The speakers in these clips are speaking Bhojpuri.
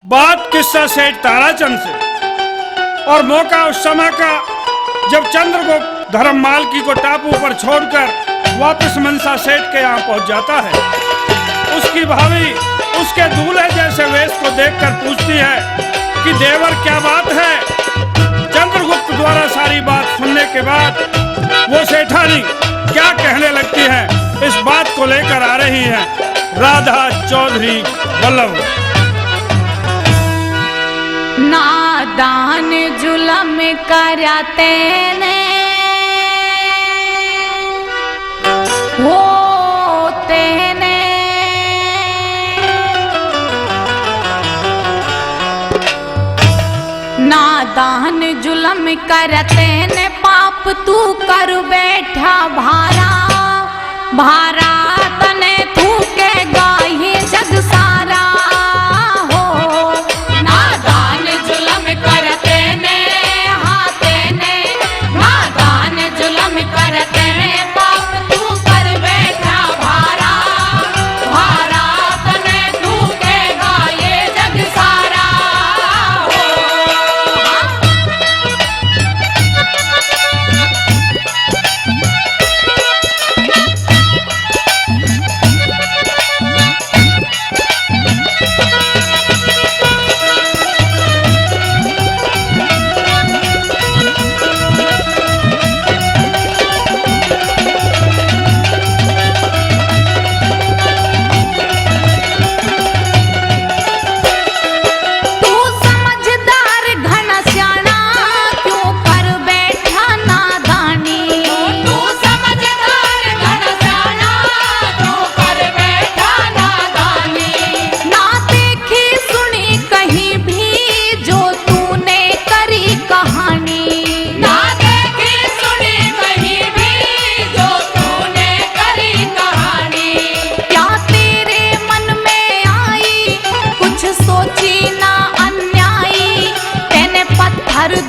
बात किस्सा सेठ ताराचंद से। और मौका उस समय का जब चंद्रगुप्त धर्ममाल की को टापू पर छोड़कर वापस मनसा सेठ के यहाँ पहुंच जाता है। उसकी भाभी उसके दूल्हे जैसे वेश को देखकर पूछती है कि देवर क्या बात है। चंद्रगुप्त द्वारा सारी बात सुनने के बाद वो सेठानी क्या कहने लगती है, इस बात को लेकर आ रही है राधा चौधरी वल्लभ। नादान जुलम करते ने होते ने, नादान जुलम करते ने, पाप तू कर बैठा भारा भारा, तने थूकेगा ये जग सारा।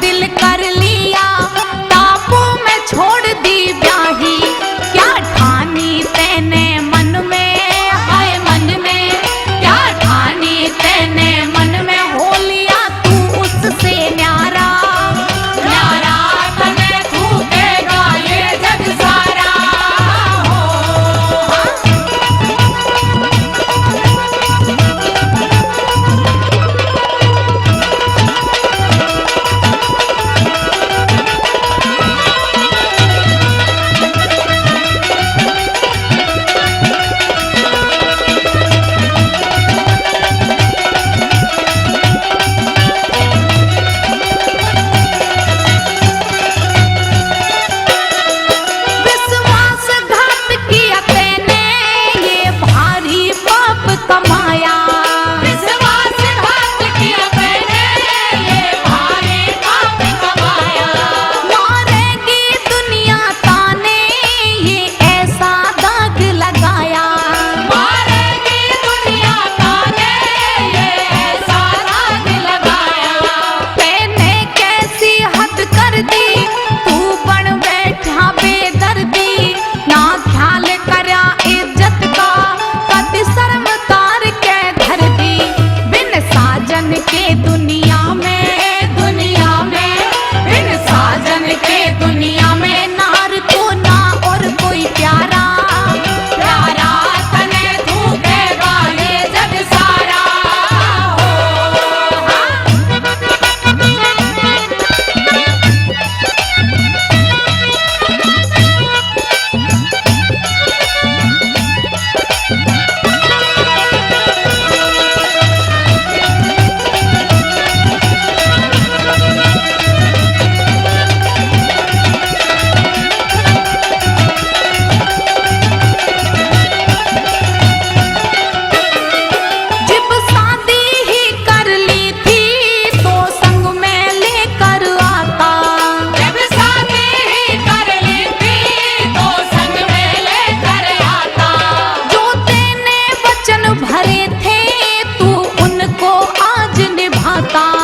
दिल कर लिया टापू में छोड़ दी ब्याही, क्या ठानी तेने मन में, हाय मन में क्या ठानी तेने मन में, हो लिया तू उससे न्यारा न्यारा, तने थूकेगा ये जग सारा। भरे थे तू उनको आज निभाता।